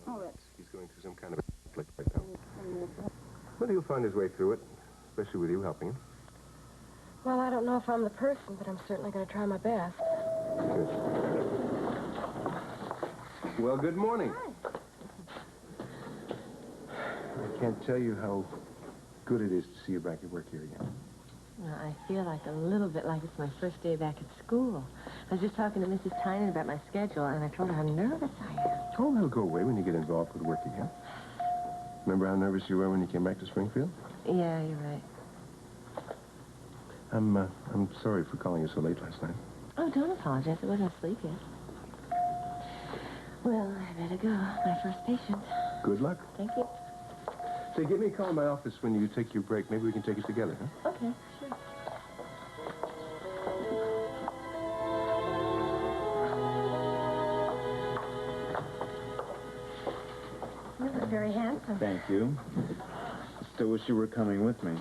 Oh, that's... He's going through some kind of conflict right now. But he'll find his way through it, especially with you helping him. Well, I don't know if I'm the person, but I'm certainly going to try my best. Good. Well, good morning. Hi. I can't tell you how good it is to see you back at work here again. Well, I feel like a little bit like it's my first day back at school. I was just talking to Mrs. Tynan about my schedule, and I told her how nervous I am. Oh, that'll go away when you get involved with work again. Remember how nervous you were when you came back to Springfield? Yeah, you're right. I'm sorry for calling you so late last night. Oh, don't apologize. I wasn't asleep yet. Well, I better go. My first patient. Good luck. Thank you. Say, give me a call in my office when you take your break. Maybe we can take it together, huh? Okay, sure. You look very handsome. Thank you. Still wish you were coming with me.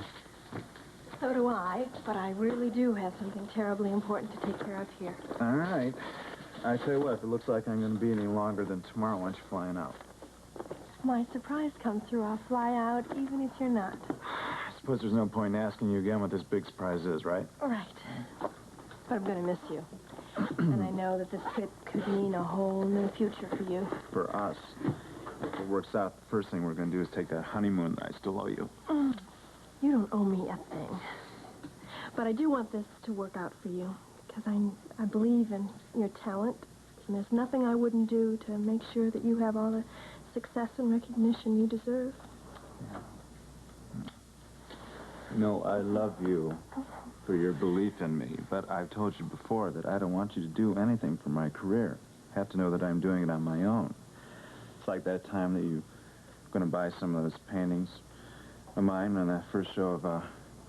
So do I, but I really do have something terribly important to take care of here. All right. I tell you what, if it looks like I'm going to be any longer than tomorrow, why don't you flying out? My surprise comes through. I'll fly out even if you're not. I suppose there's no point in asking you again what this big surprise is, right? All right. But I'm going to miss you. And I know that this trip could mean a whole new future for you. For us. If it works out, the first thing we're going to do is take that honeymoon that I still owe you. You don't owe me a thing. But I do want this to work out for you, because I believe in your talent, and there's nothing I wouldn't do to make sure that you have all the success and recognition you deserve. No, I love you for your belief in me, but I've told you before that I don't want you to do anything for my career. You have to know that I'm doing it on my own. It's like that time that you were going to buy some of those paintings of mine on that first show of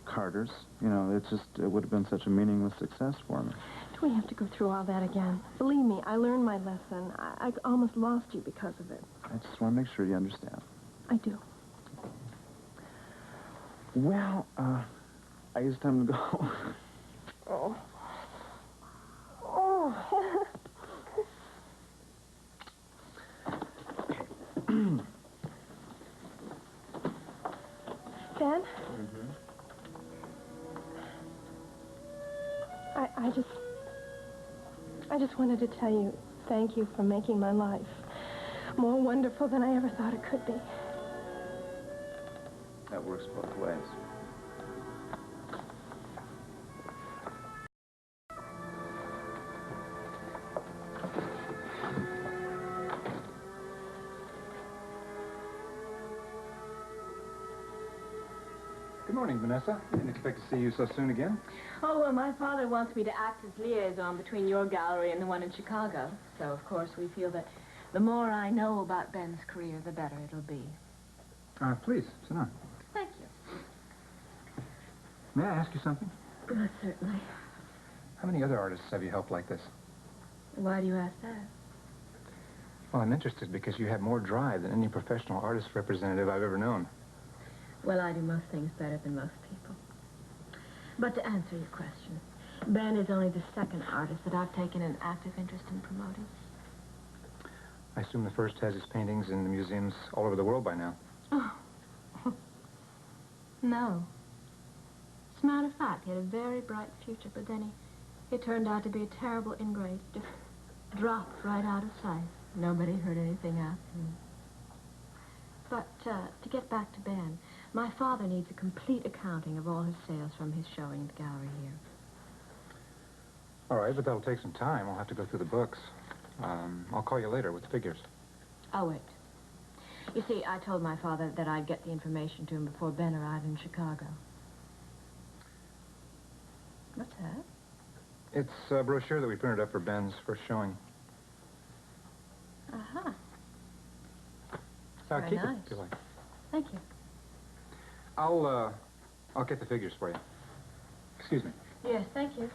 Carter's. You know, it would have been such a meaningless success for me. Do we have to go through all that again? Believe me, I learned my lesson. I almost lost you because of it. I just want to make sure you understand. I do. Well, I guess it's time to go. Oh. Oh. Ben? Mm-hmm. I just wanted to tell you thank you for making my life more wonderful than I ever thought it could be. That works both ways. Good morning, Vanessa. Didn't expect to see you so soon again. Oh, well, my father wants me to act as liaison between your gallery and the one in Chicago. So, of course, we feel that the more I know about Ben's career, the better it'll be. Please, sit down. Thank you. May I ask you something? Well, certainly. How many other artists have you helped like this? Why do you ask that? Well, I'm interested because you have more drive than any professional artist representative I've ever known. Well, I do most things better than most people. But to answer your question, Ben is only the second artist that I've taken an active interest in promoting. I assume the first has his paintings in the museums all over the world by now. Oh. No. As a matter of fact, he had a very bright future, but then he turned out to be a terrible ingrate. Just dropped right out of sight. Nobody heard anything after him. But to get back to Ben, my father needs a complete accounting of all his sales from his showing at the gallery here. All right, but that'll take some time. I'll have to go through the books. I'll call you later with the figures. Oh, wait. You see, I told my father that I'd get the information to him before Ben arrived in Chicago. What's that? It's a brochure that we printed up for Ben's first showing. Uh-huh. Keep Very nice. it if you like. Thank you. I'll get the figures for you. Excuse me. Yes, thank you.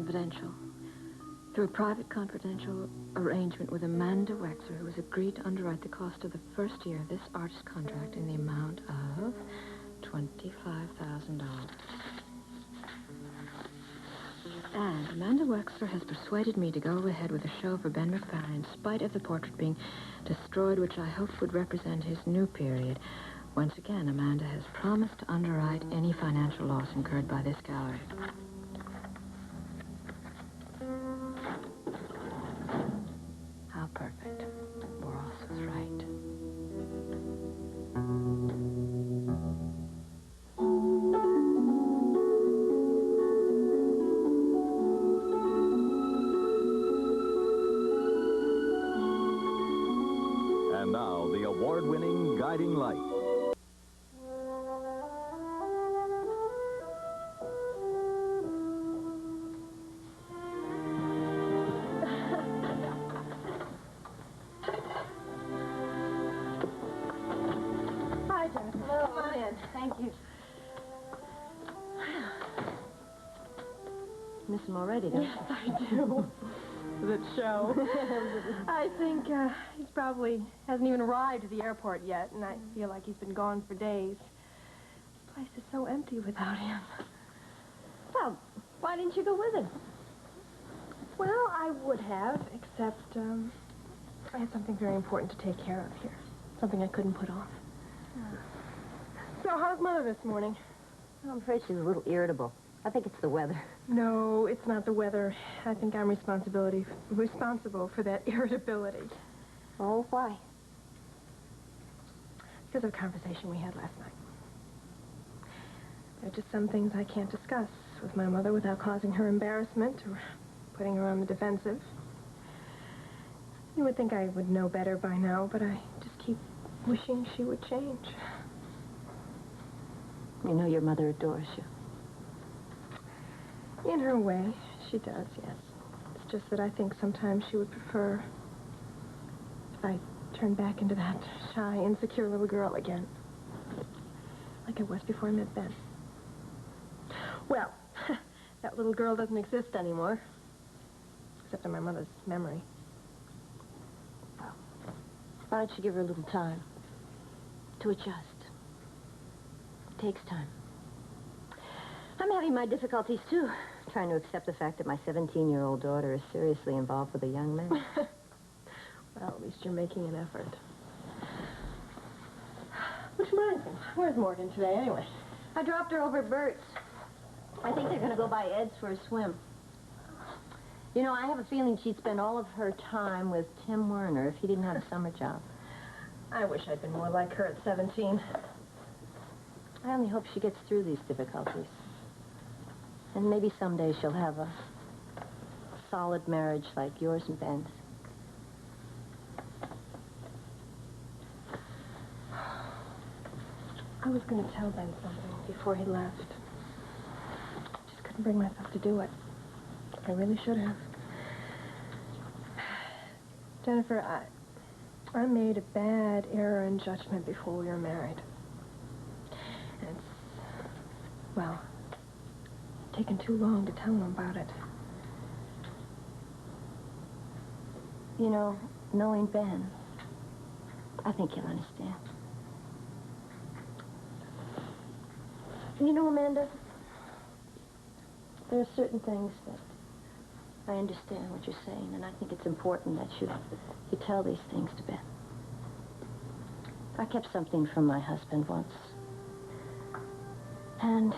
confidential. Through a private confidential arrangement with Amanda Wexler, who has agreed to underwrite the cost of the first year of this artist contract in the amount of $25,000. And Amanda Wexler has persuaded me to go ahead with a show for Ben McFarlane in spite of the portrait being destroyed, which I hoped would represent his new period. Once again, Amanda has promised to underwrite any financial loss incurred by this gallery. How perfect. Boros was right. And now, the award-winning Guiding Light. Hi, Jennifer. Hello. Come on in. Thank you. Miss him already, don't you? Yes, I do. The show. I think he probably hasn't even arrived at the airport yet, and I feel like he's been gone for days. This place is so empty without him. Well, why didn't you go with him? Well, I would have, except I had something very important to take care of here. Something I couldn't put off. So, how's Mother this morning? I'm afraid she's a little irritable. I think it's the weather. No, it's not the weather. I think I'm responsible for that irritability. Oh, why? Because of a conversation we had last night. There are just some things I can't discuss with my mother without causing her embarrassment or putting her on the defensive. You would think I would know better by now, but I just keep wishing she would change. You know your mother adores you. In her way, she does, yes. It's just that I think sometimes she would prefer if I turned back into that shy, insecure little girl again. Like I was before I met Ben. Well, that little girl doesn't exist anymore. Except in my mother's memory. Well, why don't you give her a little time to adjust? It takes time. I'm having my difficulties, too, trying to accept the fact that my 17-year-old daughter is seriously involved with a young man. Well, at least you're making an effort. Which reminds me, where's Morgan today, anyway? I dropped her over at Bert's. I think they're going to go by Ed's for a swim. You know, I have a feeling she'd spend all of her time with Tim Werner if he didn't have a summer job. I wish I'd been more like her at 17. I only hope she gets through these difficulties. And maybe someday she'll have a solid marriage like yours and Ben's. I was going to tell Ben something before he left. Just couldn't bring myself to do it. I really should have. Jennifer, I made a bad error in judgment before we were married. And it's, well, taken too long to tell him about it. You know, knowing Ben, I think he'll understand. You know, Amanda, there are certain things that I understand what you're saying, and I think it's important that you tell these things to Ben. I kept something from my husband once. And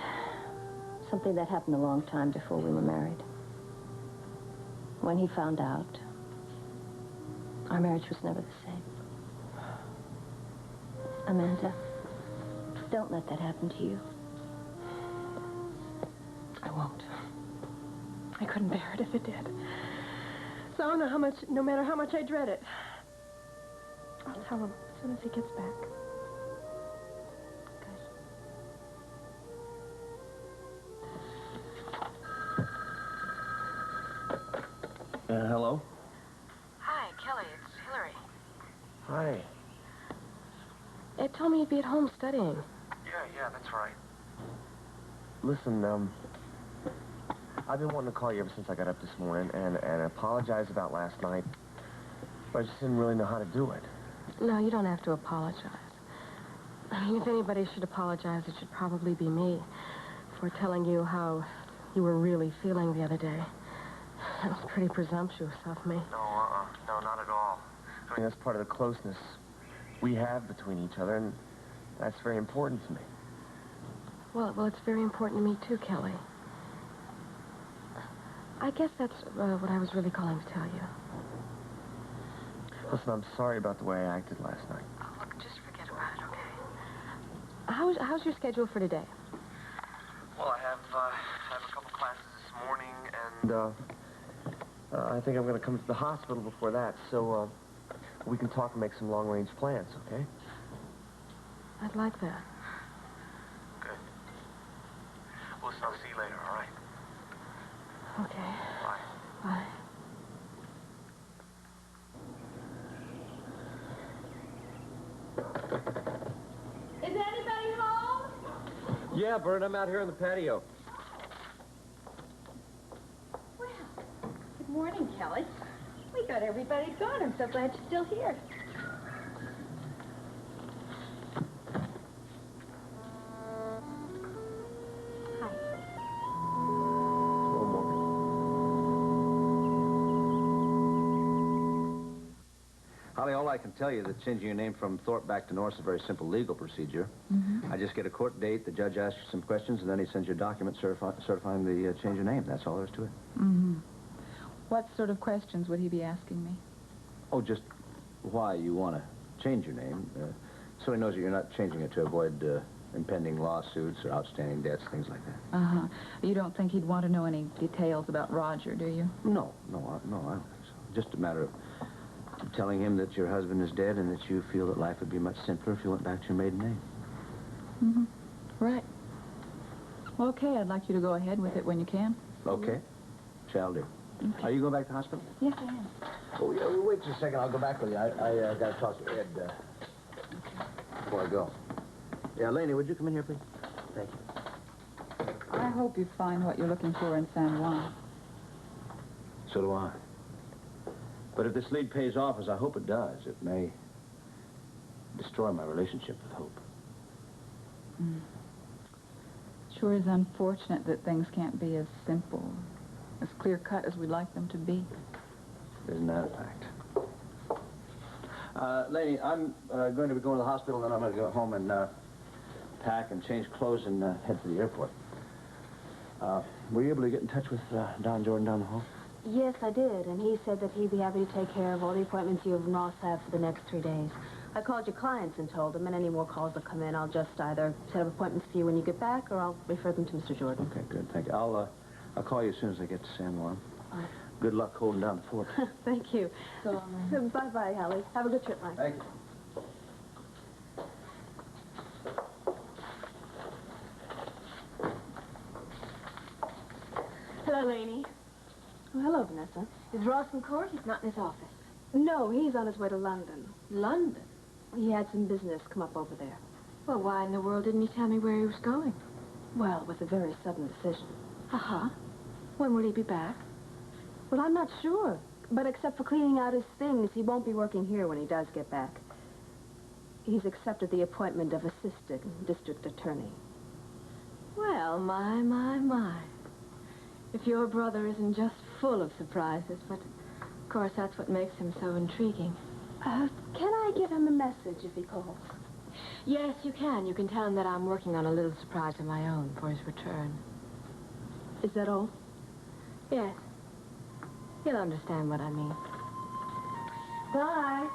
something that happened a long time before we were married. When he found out, our marriage was never the same. Amanda, don't let that happen to you. I won't. I couldn't bear it if it did. So no matter how much I dread it, I'll tell him as soon as he gets back. Hello? Hi, Kelly. It's Hillary. Hi. Ed told me you'd be at home studying. Yeah, that's right. Listen, I've been wanting to call you ever since I got up this morning and apologize about last night. But I just didn't really know how to do it. No, you don't have to apologize. I mean, if anybody should apologize, it should probably be me for telling you how you were really feeling the other day. That was pretty presumptuous of me. No, not at all. I mean, that's part of the closeness we have between each other, and that's very important to me. Well, it's very important to me, too, Kelly. I guess that's what I was really calling to tell you. Listen, I'm sorry about the way I acted last night. Oh, look, just forget about it, okay? How's your schedule for today? Well, I have a couple classes this morning, and I think I'm going to come to the hospital before that, so we can talk and make some long-range plans, okay? I'd like that. Good. Well, listen, I'll see you later, all right? Okay. Bye. Bye. Is anybody home? Yeah, Bert, I'm out here on the patio. Well, good morning, Kelly. We thought everybody had gone. I'm so glad you're still here. Hi. One moment. Holly, all I can tell you is that changing your name from Thorpe back to Norris is a very simple legal procedure. I just get a court date, the judge asks you some questions, and then he sends you a document certifying the change of name. That's all there is to it. What sort of questions would he be asking me? Oh, just why you want to change your name, so he knows that you're not changing it to avoid impending lawsuits or outstanding debts, things like that. Uh-huh. You don't think he'd want to know any details about Roger, do you? No, I don't think so. Just a matter of telling him that your husband is dead and that you feel that life would be much simpler if you went back to your maiden name. Right. Well, okay, I'd like you to go ahead with it when you can. Okay. Shall do. Are you going back to the hospital? Yes, I am. Oh, yeah, wait just a second. I'll go back with you. I got to talk to Ed before I go. Yeah, Laney, would you come in here, please? Thank you. I hope you find what you're looking for in San Juan. So do I. But if this lead pays off, as I hope it does, it may destroy my relationship with Hope. Sure is unfortunate that things can't be as simple, as clear-cut as we'd like them to be. Isn't that a fact? Laney, I'm going to be going to the hospital, and then I'm going to go home and pack and change clothes and head for the airport. Were you able to get in touch with Don Jordan down the hall? Yes, I did, and he said that he'd be happy to take care of all the appointments you and Ross have for the next 3 days. I called your clients and told them, and any more calls that come in, I'll just either set up appointments for you when you get back, or I'll refer them to Mr. Jordan. Okay, good. Thank you. I'll call you as soon as I get to San Juan. Good luck holding down the fort. Thank you. So long. Bye-bye, Hallie. Have a good trip, Mike. Thank you. Hello, Laney. Oh, hello, Vanessa. Is Ross in court? He's not in his office. No, he's on his way to London. London? He had some business come up over there. Well, why in the world didn't he tell me where he was going? Well, it was a very sudden decision. Uh-huh. When will he be back? Well, I'm not sure. But except for cleaning out his things, he won't be working here when he does get back. He's accepted the appointment of assistant district attorney. Well, my. If your brother isn't just full of surprises, but of course that's what makes him so intriguing. Can I give him a message if he calls? Yes, you can. You can tell him that I'm working on a little surprise of my own for his return. Is that all? Yes. He'll understand what I mean. Bye.